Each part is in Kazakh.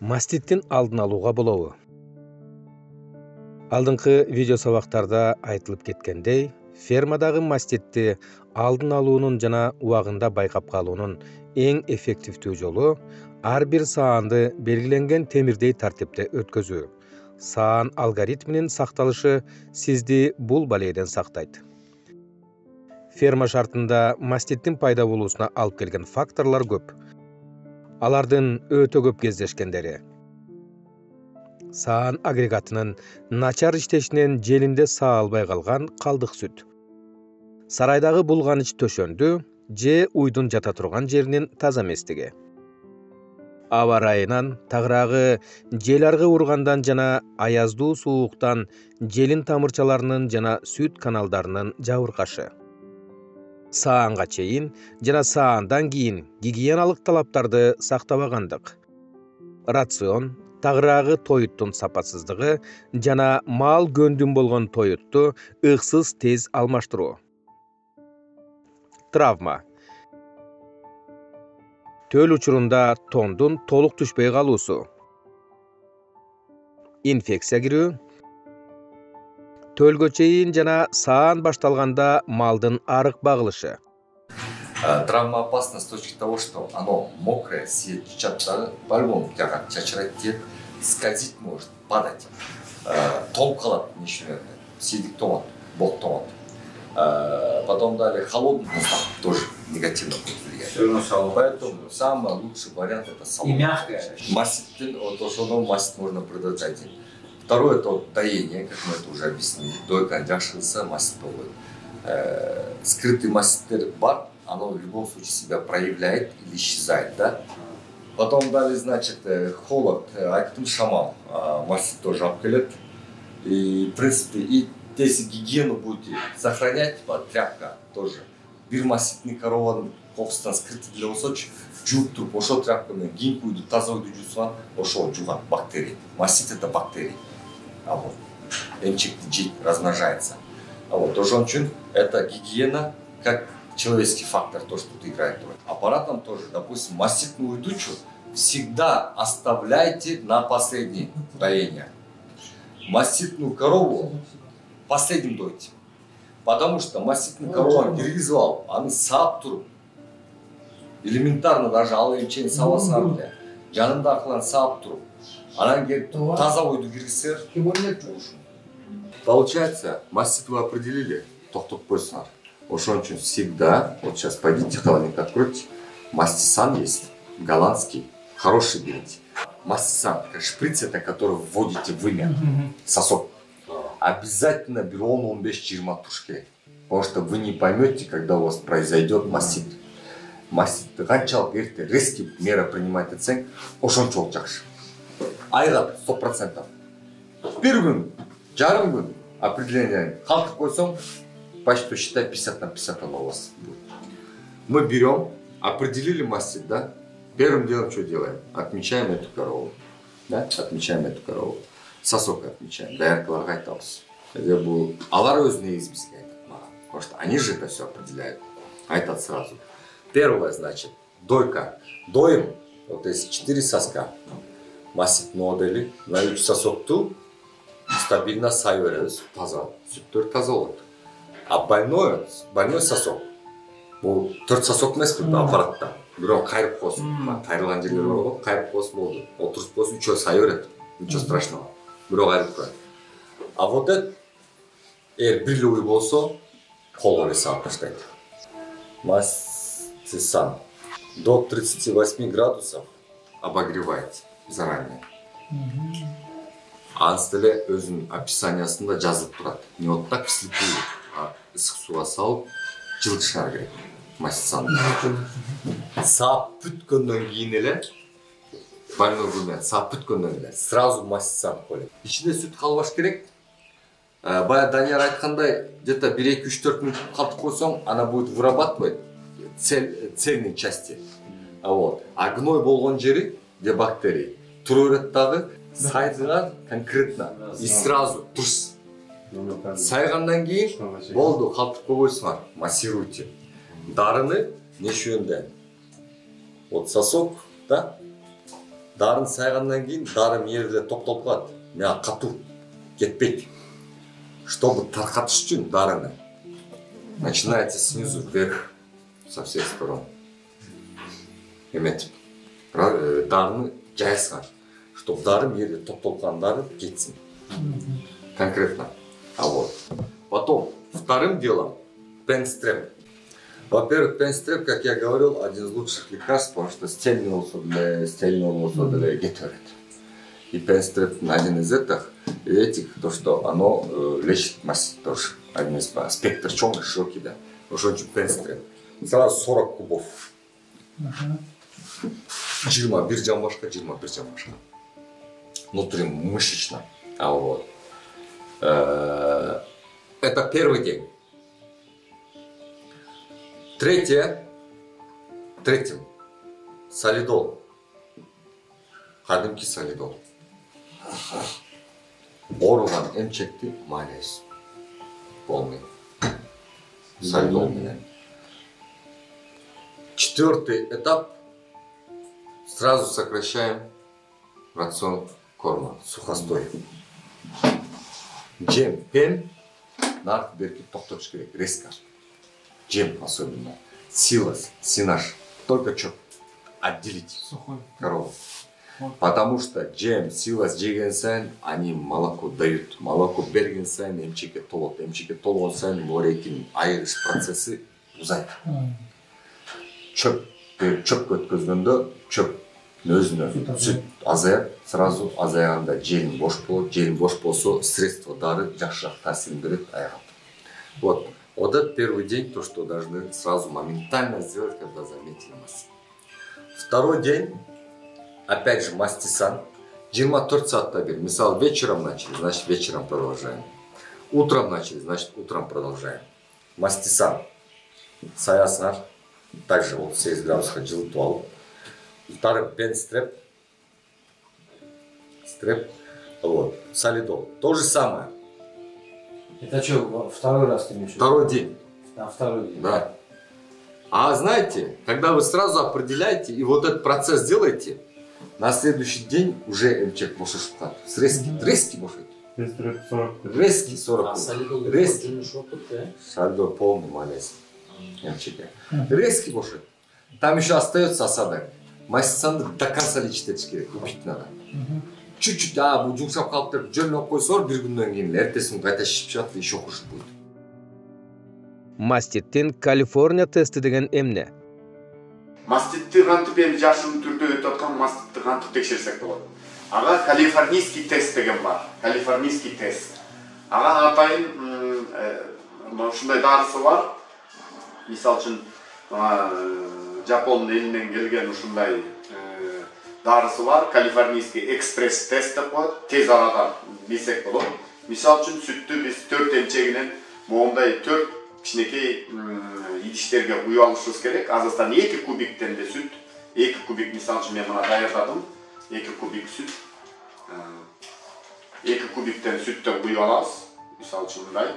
Маститтин алдын алууга болобу? Алдыңкы видео сабактарда айтылып кеткендей, фермадагы маститти алдын алуунун жана убагында байкап калуунун эң эффективдүү жолу ар бир саанды белгиленген темирдей тартипте өткөзүү. Саан алгоритминин сакталышы сизди бул балейден сактайт. Ферма шартында маститтин пайда болуусуна алып келген факторлор көп. Алардын өтө көп кездешкендери: саан агрегатынын начар иштешинен желинде саалбай калган калдык сүт, сарайдагы булганыч төшөндү же уйдун жата турган жеринин таза эместиги, аба ырайынан, тагыраагы жел аргы ургандан жана аяздуу сууктан желин тамырчаларынын жана сүт каналдарынын жабыркашы, саанга чейин жана саандан кийин гигиеналык талаптарды сактабагандык, рацион, тагыраагы тоюттун сапатсыздыгы жана мал көндүм болгон тоютту ыксыз тез алмаштыруу. Травма. Төл учурунда тондун толук түшпөй калуусу. Инфекция кирүү. Төлгө чейин жана саан башталганда малдын арык багылышы. Травма опасна с точки того, что оно мокрое, сетчатое, по-любому тягать, чачырать, скользить может, падать. Толк калат, ничего, сидик томат, бог томат. Потом далее холодный тоже негативно будет влиять. Поэтому самый лучший вариант это солома. И мягкое. Мастит, вот то, что мастит можно продать один. Второе это вот доение, как мы это уже объяснили. Дойка, дяшился, мастит поводит. Скрытый мастер бар, оно в любом случае себя проявляет или исчезает, да? Потом далее, значит, холод, айтым шамал, мастит тоже обкалет. И, в принципе, и если гигиену будете сохранять, типа, тряпка тоже. Бир маститный корован, копстан скрытый для усоч, жук труп, ошо тряпками, гинку иду, таза иду жусван, ошо жуган, бактерии. Мастит это бактерии. А вот, эмчик размножается. А вот, тоже он чин, это гигиена, как человеческий фактор, то, что тут играет роль. Аппаратом тоже, допустим, маститную дучу всегда оставляйте на последнее доение. Маститную корову последним дойте. Потому что маститный корову перевязал, он саптур. Элементарно даже алым-чейн савасан бile. Жанында акылан саптур. Анан келип таза ойду киргизсе, получается, мастит вы определили, токтоп койсуңар. Ошон үчүн всегда, вот сейчас пойдите, холодильник откройте, мастисан есть, голландский, хороший берите. Мастисан, как шприц, это который вводите в имя, сосок. Обязательно беру он 15-20 тушке, потому что вы не поймете, когда у вас произойдет мастит. Мастит, ганчалык эрте, резкий мера принимать оценку, ошон чок жакшы. Айрат 100%. Первым, жарым күн определение, калтырып койсоң, почти считай 50 на 50 у вас будет. Мы берем, определили мастит, да? Первым делом что делаем? Отмечаем эту корову. Да? Отмечаем эту корову. Сосок отмечаем. Даяркаларга айтабыз. Алар өзүнө бизге айтат мага. Потому что они же это все определяют. Айтат сразу. Первое, значит, дойка. Доим, вот если 4 соска. Мастит модели, на 3 сосокту стабильно сай беребиз. Таза. Сүттөр таза болот. А больной сосок. Бул 4 сосок эмес аппаратта. Бирок кайрып койсун. Тайрылган жерлер бар го, кайрып койсун болду. Отуруп койсун, 3 сай берет. Ничего страшного. Бирок кайрып коет. А вот это бир ой болсо, колго эле салып таштайт. Мастисан до 38 градусов обогревается заранее. Анстеле өзүнүн описаниясында жазылып турат. Не вот так вслепую, а ысык сууга салып жылытышыңар керек. Мастисанды. Саап бүткөндөн кийин эле больной бөлмө, саап бүткөндөн эле сразу мастисан коет. Ичинде сүт калбаш керек. Бая Данияр айткандай, где-то 1-2-3-4 минут калтырып койсоң, она будет вырабатывать цельные части. А гной болгон жери, где бактерии, тура берет дагы, сайдыган конкретно и сразу турс. Сайгандан кийин болду, калтырып койсуңар, массируйте. Дарыны нечөндөн. Вот сосок, да? Дарын сайғаннан кейін дары мейірде тоқталып қалады. Мына қату кетпейді. Чтобы тарқатыш үшін дарыны начинается снизу вверх со всех сторон. Еметіп, дарыны жайсыған, чтобы дары мейірде тоқталып қалған дары кетсін. Конкретно. А вот. Потом, вторым делом, пенстреп. Во-первых, пенстреп, как я говорил, один из лучших лекарств, потому что стельный усодле гетерит. И пенстреп один из этих, то, что оно лечит мастит тоже. Один из спектр чёрный, широкий, да. Уж очень пенстреп. Сразу 40 кубов. 21 жамбашка. Внутри мышечно. А вот. Это первый день. Третьим. Солидол. Кадимки солидол. Оруган эмчекти малез. Полный. Солидол менен. Четвертый этап. Сразу сокращаем рацион корма. Сухостой. Джем, пен, нарт берки тоқтатыш керек, резко. Джем особенно. Силос, синаш. Только что отделить Сухой. корову. Потому что джем, силос жеген сайын, они молоко дают. Молоко берген сайын эмчекке толот. Эмчекке толгон сайын морейкин айырыш процессы узайт. Чөп өткізгенде чөп өзүнө сүт азаяп, сразу азаяганда желин бош болот. Желин бош болсо средство дары жакшыраак таасирин берет аяга. Вот. Вот это первый день, то, что должны сразу моментально сделать, когда заметили массу. Второй день, опять же, мастисан. 24 саатта бир. Мисал, вечером начали, значит, вечером продолжаем. Утром начали, значит, утром продолжаем. Мастисан. Саясар. Также вот 6 градусов жылытып алып. Второй пенстреп. Стреп. Вот. Солидол. То же самое. Это что, второй раз ты имеешь? Второй день. А, второй день. Да. А знаете, когда вы сразу определяете и вот этот процесс делаете, на следующий день уже эмчек может шукать. Резкий может. Резкий 40. А солидол Резкий. шопот, да? Солидол полный малец. Эмчеке. Резкий может. Там еще остается осадок. Мастисанды до конца лечить керек. Убить надо. Чуть-чуть, bu жұмсап қалып тұрып, жөнін алып қойсалар, бір күннен кейін ертесін қайта шішіп жатып, еще хуже будет. Маститтин Калифорния тести деген эмне? Маститти кантип эми жашыл түрдө өтүп аткан маститти кантип текшерсек болот. Ага калифорнийский тест деген бар. Калифорнийский тест. Ага атайын ушундай дарысы бар. Мисал үчүн Жапон элинен келген ушундай дарысы бар. Калифорнийский экспресс тест деп коет. Тез арада билсек болот. Мисал үчүн сүттү биз 4 эмчегинен моундай 4 кичинекей идиштерге куюп алышыбыз керек. Азырстан 2 кубиктен де сүт, 2 кубик мисал үчүн мен мына даярдадым. 2 кубик сүт. 2 кубиктен сүттөн куюп алабыз. Мисал үчүн мындай.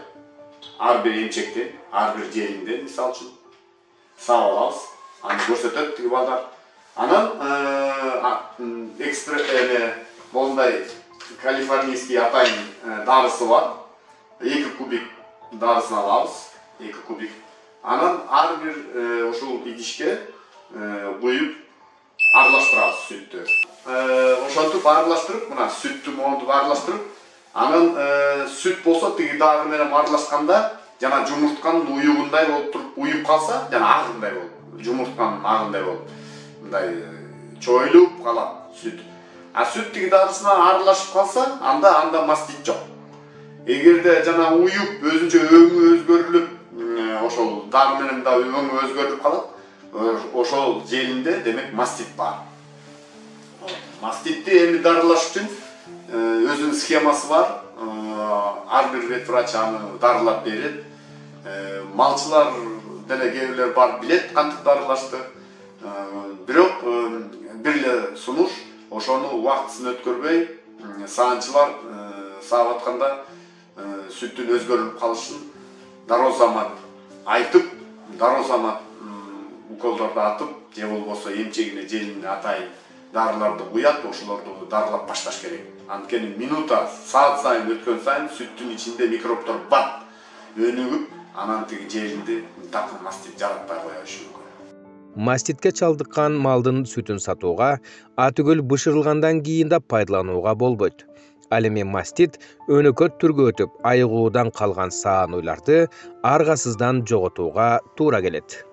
Ар бир эмчектен, ар бир жеринден мисал үчүн саап алабыз. Аны көрсөтөт тиги балдар. Анан мондай калифорнийский атайын дарысы бар. 2 кубик дарысын алабыз. 2 кубик. Анан ар бир ушул идишке куюп аралаштырабыз сүттү. Ошентип аралаштырып, мына сүттү монтуп аралаштырып, анан сүт болсо тиги дагы менен аралашканда жана жумуртканын уюгундай болуп туруп уюп калса, жана агындай болуп, жумуртканын агындай болуп, мындай чойлуп калат сүт. А сүт тиги дагысына аралашып калса, анда мастит жок. Эгерде жана уюп өзүнчө өңү өзгөрүлүп, ошол дары менен да өңү өзгөрүлүп калат. Ошол жеринде демек мастит бар. Маститти эми дарылаш үчүн өзүнүн схемасы бар. Ар бир ветврач аны дарылап берет. Малчылар деле кээ бирлер бар билет кантип дарылашты. Бирок бир эле сунуш ошону убактысын өткөрбөй саанчылар саап атканда сүттүн өзгөрүлүп калышын дарозамат айтып, дарозамат уколдорду атып, же болбосо эмчегине желине атайын дарыларды куят, ошолорду дарылап башташ керек. Анткени минута, саат сайын өткөн сайын сүттүн ичинде микробтор бат өнүгүп, анан тиги жеринде такыр мастит жаратпай коюшу мүмкүн. Маститке чалдыккан малдын сүтүн сатууга, атүгүл бышырылгандан кийин да пайдаланууга болбойт. Ал эми мастит өнөкөт түргө өтүп, айыгуудан калган саануйларды аргасыздан жоготууга туура келет.